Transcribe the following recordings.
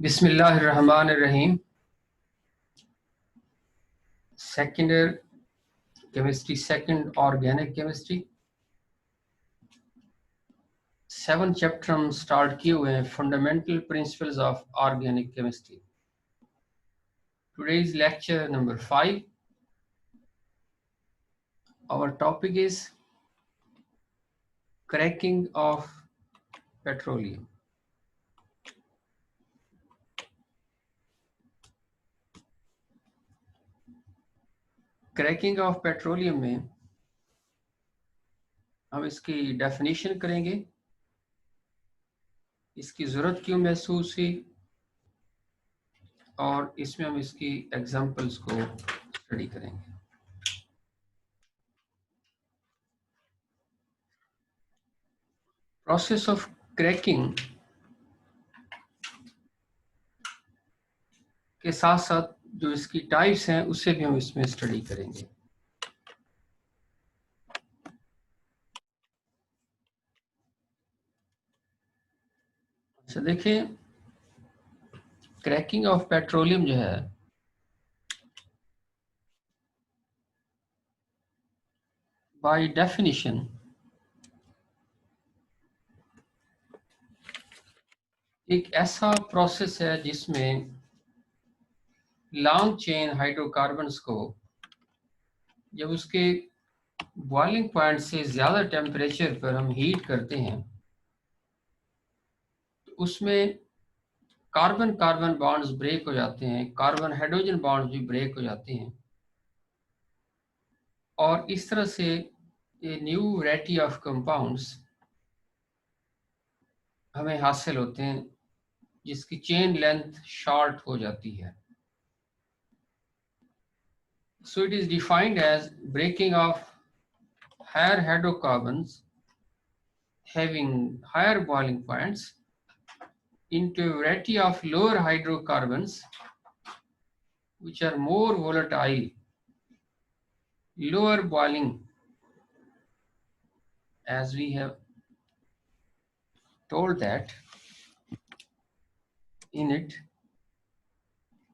बिस्मिल्लाहिर्रहमानिर्रहीम। Second year chemistry, second organic chemistry, 7 chapter हम start किए हुए हैं। Fundamental principles of organic chemistry. Today's lecture number 5। Our topic is cracking of petroleum. Cracking of petroleum में हम इसकी definition करेंगे, इसकी ज़रूरत क्यों महसूस हुई, और इसमें हम इसकी एग्जांपल्स को स्टडी करेंगे। प्रोसेस ऑफ क्रैकिंग के साथ साथ जो इसकी टाइप्स हैं उससे भी हम इसमें स्टडी करेंगे। अच्छा देखिए, क्रैकिंग ऑफ पेट्रोलियम जो है बाय डेफिनेशन एक ऐसा प्रोसेस है जिसमें लॉन्ग चेन हाइड्रोकार्बन्स को जब उसके बॉइलिंग पॉइंट से ज़्यादा टेम्परेचर पर हम हीट करते हैं तो उसमें कार्बन कार्बन बॉन्ड्स ब्रेक हो जाते हैं, कार्बन हाइड्रोजन बॉन्ड्स भी ब्रेक हो जाते हैं, और इस तरह से ये न्यू वैरायटी ऑफ कंपाउंड्स हमें हासिल होते हैं जिसकी चेन लेंथ शॉर्ट हो जाती है। So it is defined as breaking of higher hydrocarbons having higher boiling points into a variety of lower hydrocarbons which are more volatile, lower boiling, as we have told that in it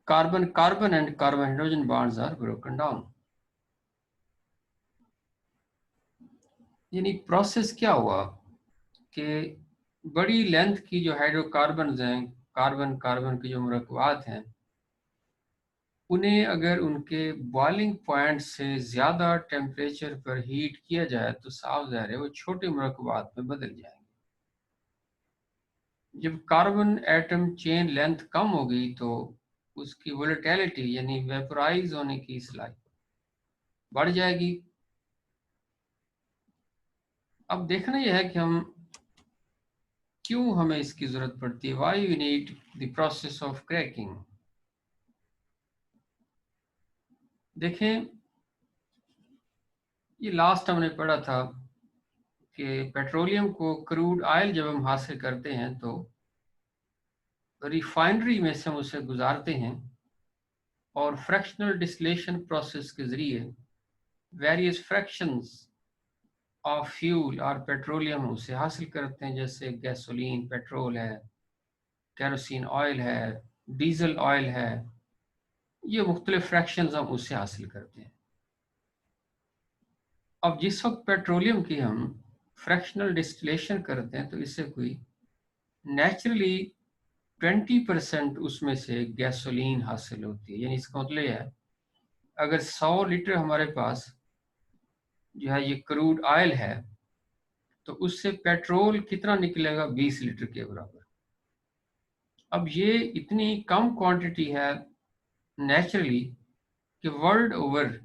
carbon carbon and carbon hydrogen bonds are broken down। यानी process क्या हुआ कि बड़ी length की जो hydrocarbon हैं, carbon carbon के जो मरकबात हैं, उन्हें अगर उनके बॉइलिंग पॉइंट से ज़्यादा टेम्परेचर पर हीट किया जाए तो साफ ज़ाहिर है वो छोटे मरकबात में बदल जाएंगे। जब कार्बन एटम चेन लेंथ कम हो गई तो उसकी वोलेटिलिटी यानी वेपोराइज होने की सलाहियत बढ़ जाएगी। अब देखना यह है कि हम क्यों हमें इसकी ज़रूरत पड़ती है, why we need the process of cracking. देखें, ये लास्ट हमने पढ़ा था कि पेट्रोलियम को क्रूड ऑयल जब हम हासिल करते हैं तो रिफाइनरी में से हम उसे गुजारते हैं और फ्रैक्शनल डिस्टिलेशन प्रोसेस के ज़रिए वेरियस फ्रैक्शंस ऑफ फ्यूल और पेट्रोलियम उसे हासिल करते हैं, जैसे गैसोलीन पेट्रोल है, केरोसिन ऑयल है, डीजल ऑयल है, ये मुख्तलिफ फ्रैक्शंस हम उससे हासिल करते हैं। अब जिस वक्त पेट्रोलियम की हम फ्रैक्शनल डिस्टिलेशन करते हैं तो इससे कोई नेचुरली 20% उसमें से गैसोलीन हासिल होती है। यानी इसका मतलब यह है अगर 100 लीटर हमारे पास जो है ये क्रूड ऑयल है तो उससे पेट्रोल कितना निकलेगा, 20 लीटर के बराबर। अब ये इतनी कम क्वांटिटी है नेचुरली कि वर्ल्ड ओवर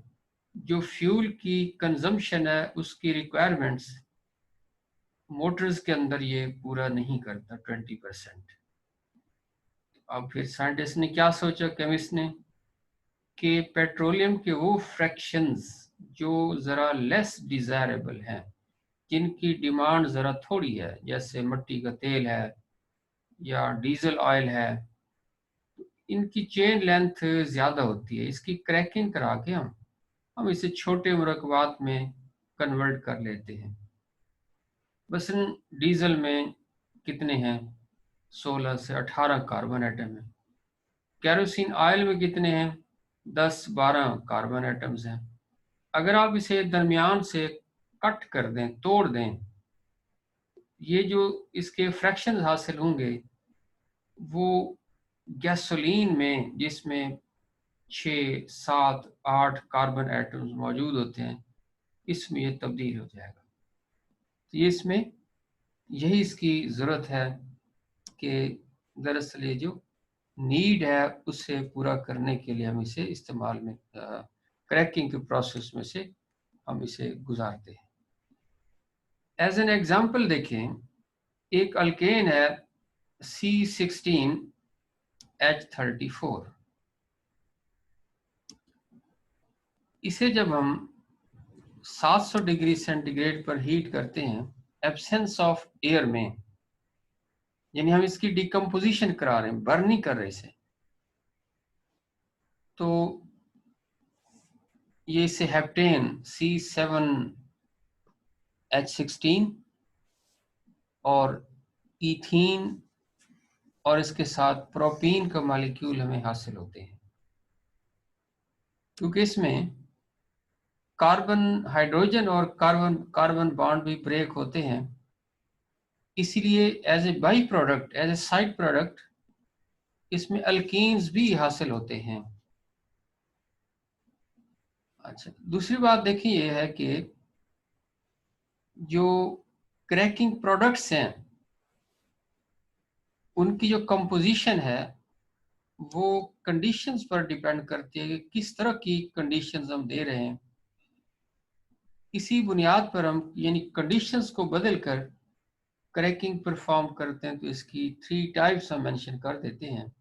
जो फ्यूल की कंजम्पशन है उसकी रिक्वायरमेंट्स मोटर्स के अंदर ये पूरा नहीं करता 20%। अब फिर साइंटिस्ट ने क्या सोचा, केमिस्ट ने, कि पेट्रोलियम के वो फ्रैक्शंस जो ज़रा लेस डिज़ायरेबल हैं, जिनकी डिमांड ज़रा थोड़ी है, जैसे मिट्टी का तेल है या डीजल ऑयल है, इनकी चेन लेंथ ज़्यादा होती है। इसकी क्रैकिंग करा के हम इसे छोटे मुरकबात में कन्वर्ट कर लेते हैं। बस डीजल में कितने हैं, 16 से 18 कार्बन एटम है। केरोसिन ऑयल में कितने हैं? 10-12 कार्बन एटम्स हैं। अगर आप इसे दरमियान से कट कर दें, तोड़ दें, ये जो इसके फ्रैक्शन हासिल होंगे वो गैसोलीन में, जिसमें 6, 7, 8 कार्बन एटम्स मौजूद होते हैं, इसमें ये तब्दील हो जाएगा। तो ये इसमें यही इसकी ज़रूरत है कि दरअसल ये जो नीड है उससे पूरा करने के लिए हम इसे इस्तेमाल में क्रैकिंग के प्रोसेस में से हम इसे गुजारते हैं। एज एन एग्जाम्पल देखें, एक अल्केन है C16H34। इसे जब हम 700 डिग्री सेंटीग्रेड पर हीट करते हैं एब्सेंस ऑफ एयर में, यानी हम इसकी डिकम्पोजिशन करा रहे हैं, बर्न नहीं कर रहे इसे, तो ये इसे हेप्टेन C7H16 और ईथीन और इसके साथ प्रोपीन का मॉलिक्यूल हमें हासिल होते हैं। क्योंकि इसमें कार्बन, हाइड्रोजन और कार्बन कार्बन बॉन्ड भी ब्रेक होते हैं, इसलिए as a by product, as a side product इसमें अल्कीन्स भी हासिल होते हैं। अच्छा, दूसरी बात देखिए ये है कि जो क्रैकिंग प्रोडक्ट्स हैं उनकी जो कंपोजिशन है वो कंडीशंस पर डिपेंड करती है कि किस तरह की कंडीशंस हम दे रहे हैं। इसी बुनियाद पर हम यानी कंडीशंस को बदल कर क्रैकिंग परफॉर्म करते हैं। तो इसकी 3 टाइप्स हम मेंशन कर देते हैं,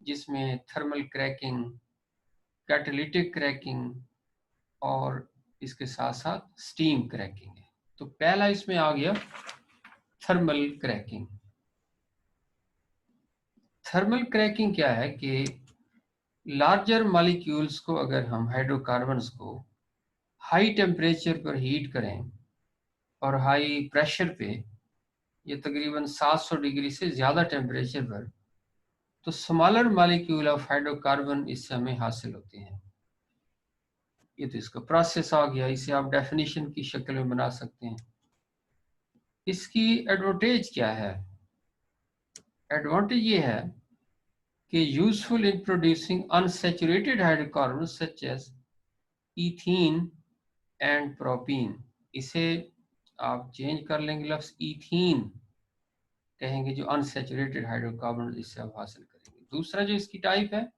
जिसमें थर्मल क्रैकिंग, कैटालिटिक क्रैकिंग और इसके साथ साथ स्टीम क्रैकिंग है। तो पहला इसमें आ गया थर्मल क्रैकिंग। थर्मल क्रैकिंग क्या है कि लार्जर मॉलिक्यूल्स को अगर हम हाइड्रोकार्बन्स को हाई टेम्परेचर पर हीट करें और हाई प्रेशर पे, ये तकरीबन 700 डिग्री से ज़्यादा टेम्परेचर पर, तो स्मॉलर मॉलिक्यूल ऑफ हाइड्रोकार्बन इससे हमें हासिल होते हैं। ये तो इसका प्रोसेस आ गया, इसे आप डेफिनेशन की शक्ल में बना सकते हैं। इसकी एडवांटेज क्या है? एडवांटेज ये है कि useful in producing unsaturated hydrocarbons such as ethene and propene. इसे आप चेंज कर लेंगे, लफ्ज ईथीन कहेंगे, जो अनसैचुरेटेड हाइड्रोकार्बन इससे आप हासिल करेंगे। दूसरा जो इसकी टाइप है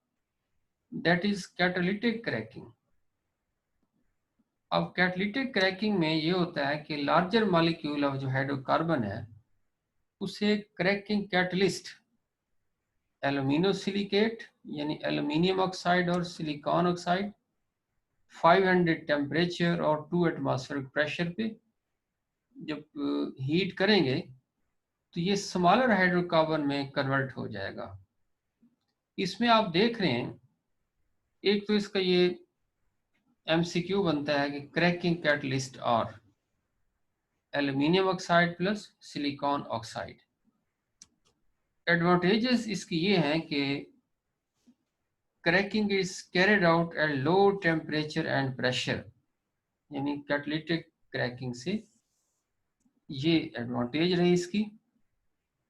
दैट इज कैटालिटिक क्रैकिंग। अब कैटालिटिक क्रैकिंग में ये होता है कि लार्जर मॉलिक्यूल ऑफ जो हाइड्रोकार्बन है उसे क्रैकिंग कैटलिस्ट एल्यूमिनो सिलिकेट यानी एल्यूमिनियम ऑक्साइड और सिलिकॉन ऑक्साइड 500 टेम्परेचर और 2 एटमॉस्फेरिक प्रेशर पे जब हीट करेंगे तो ये स्मॉलर हाइड्रोकार्बन में कन्वर्ट हो जाएगा। इसमें आप देख रहे हैं, एक तो इसका ये एमसीक्यू बनता है कि क्रैकिंग कैटलिस्ट और aluminium oxide plus silicon oxide. Advantages इसकी ये हैं कि cracking is carried out at low temperature and pressure, यानी कैटालिटिक क्रैकिंग से ये एडवांटेज रही इसकी।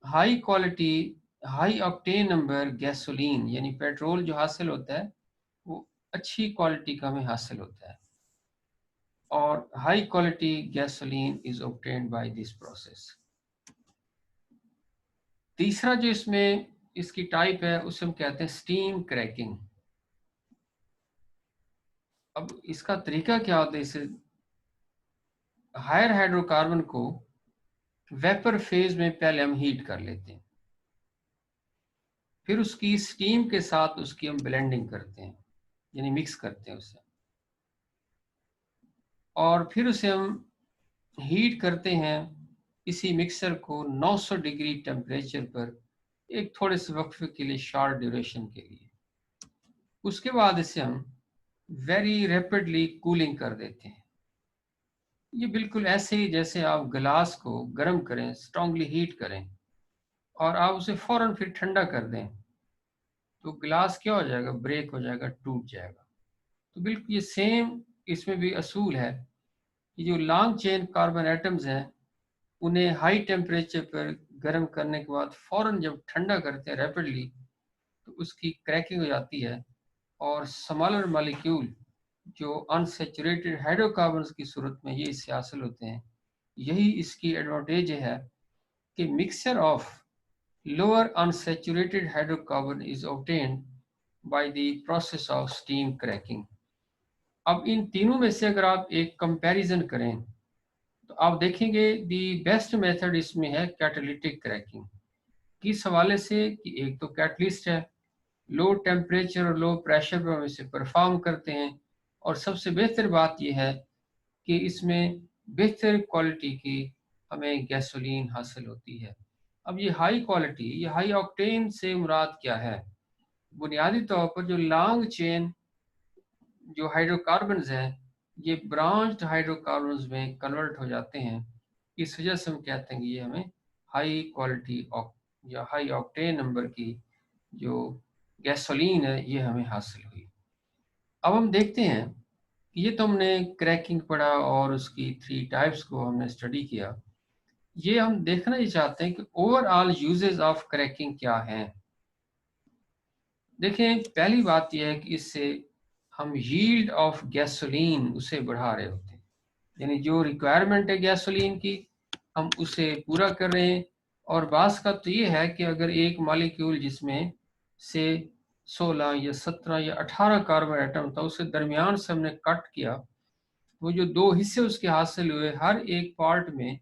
High quality, high octane number gasoline यानी पेट्रोल जो हासिल होता है वो अच्छी क्वालिटी का हमें हासिल होता है, और high quality gasoline is obtained by this process. तीसरा जो इसमें इसकी टाइप है उसे हम कहते हैं स्टीम क्रैकिंग। अब इसका तरीका क्या होता है, इसे हायर हाइड्रोकार्बन को वेपर फेज में पहले हम हीट कर लेते हैं, फिर उसकी स्टीम के साथ उसकी हम ब्लेंडिंग करते हैं यानी मिक्स करते हैं उसे, और फिर उसे हम हीट करते हैं इसी मिक्सर को 900 डिग्री टेम्परेचर पर एक थोड़े से वक्फे के लिए, शॉर्ट ड्यूरेशन के लिए। उसके बाद इसे हम वेरी रैपिडली कूलिंग कर देते हैं। ये बिल्कुल ऐसे ही जैसे आप गिलास को गर्म करें, स्ट्रांगली हीट करें और आप उसे फ़ौरन फिर ठंडा कर दें, तो ग्लास क्या हो जाएगा? ब्रेक हो जाएगा, टूट जाएगा। तो बिल्कुल ये सेम इसमें भी असूल है कि जो लॉन्ग चेन कार्बन एटम्स हैं, उन्हें हाई टेम्परेचर पर गर्म करने के बाद फ़ौरन जब ठंडा करते हैं रैपिडली, तो उसकी क्रैकिंग हो जाती है और स्मॉलर मॉलिक्यूल जो अनसैचुरेटेड हाइड्रोकार्बन्स की सूरत में ये इससे हासिल होते हैं। यही इसकी एडवांटेज है कि mixture of lower unsaturated hydrocarbon is obtained by the process of steam cracking. अब इन तीनों में से अगर आप एक कंपैरिजन करें तो आप देखेंगे दी बेस्ट मेथड इसमें है कैटालिटिक क्रैकिंग। किस हवाले से कि एक तो कैटलिस्ट है, लो टेम्परेचर और लो प्रेशर पर हम इसे परफॉर्म करते हैं, और सबसे बेहतर बात यह है कि इसमें बेहतर क्वालिटी की हमें गैसोलीन हासिल होती है। अब ये हाई क्वालिटी, ये हाई ऑक्टेन से मुराद क्या है? बुनियादी तौर पर जो लॉन्ग चेन जो हाइड्रोकार्बन्स हैं, ये ब्रांच्ड हाइड्रोकार्बन्स में कन्वर्ट हो जाते हैं। इस वजह से हम कहते हैं कि ये हमें हाई क्वालिटी या हाई ऑक्टेन नंबर की जो गैसोलीन है ये हमें हासिल हुई। अब हम देखते हैं कि ये तो हमने क्रैकिंग पढ़ा और उसकी 3 टाइप्स को हमने स्टडी किया। ये हम देखना ही चाहते हैं कि ओवरऑल यूजेस ऑफ क्रैकिंग क्या हैं। देखें, पहली बात यह है कि इससे हम यील्ड ऑफ गैसोलीन उसे बढ़ा रहे होते हैं, यानी जो रिक्वायरमेंट है गैसोलीन की हम उसे पूरा कर रहे हैं। और बास का तो ये है कि अगर एक मॉलिक्यूल जिसमें से 16 या 17 या 18 कार्बन एटम था, उसे दरमियान से हमने कट किया, वो जो 2 हिस्से उसके हासिल हुए, हर एक पार्ट में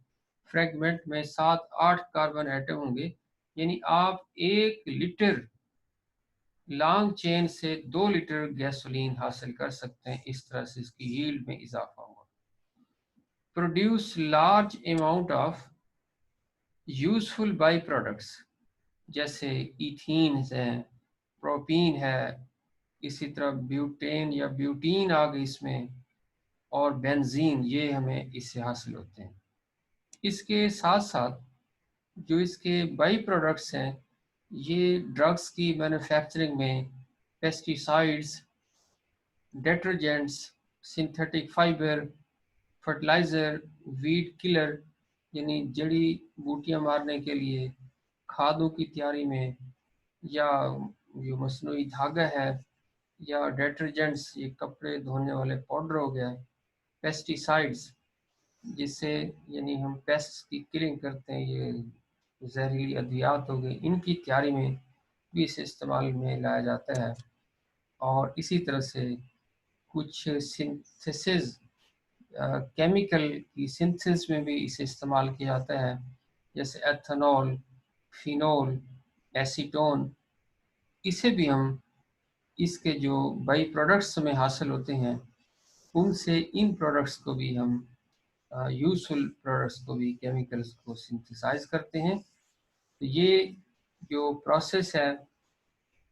फ्रेगमेंट में 7-8 कार्बन एटम होंगे, यानी आप 1 लीटर लॉन्ग चेन से 2 लीटर गैसोलीन हासिल कर सकते हैं। इस तरह से इसकी यील्ड में इजाफा हुआ। Produce large amount of useful by products, जैसे इथीन है, प्रोपीन है, इसी तरह ब्यूटेन या ब्यूटीन आ गई इसमें, और बेंजीन, ये हमें इससे हासिल होते हैं। इसके साथ साथ जो इसके बाई प्रोडक्ट्स हैं, ये ड्रग्स की मैन्युफैक्चरिंग में pesticides, detergents, synthetic fibre, fertiliser, weed killer यानी जड़ी बूटियां मारने के लिए, खादों की तैयारी में, या जो मसनूई धागा है, या डिटर्जेंट्स, ये कपड़े धोने वाले पाउडर हो गया, पेस्टिसाइड्स जिससे यानी हम पेस्ट की किलिंग करते हैं, ये जहरीली अद्वियात हो गई, इनकी तैयारी में भी इसे इस्तेमाल में लाया जाता है। और इसी तरह से कुछ सिंथेसिस, केमिकल की सिंथेसिस में भी इसे इस्तेमाल किया जाता है, जैसे एथेनॉल, फिनोल, एसीटोन। इसे भी हम इसके जो बाई प्रोडक्ट्स में हासिल होते हैं, उनसे इन प्रोडक्ट्स को भी हम यूजफुल प्रोडक्ट्स को भी, केमिकल्स को सिंथेसाइज करते हैं। तो ये जो प्रोसेस है,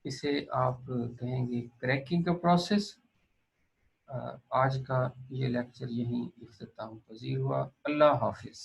इसे आप कहेंगे क्रैकिंग का प्रोसेस। आज का ये लेक्चर यहीं इख्तिताम पजीर हुआ। अल्लाह हाफिज़।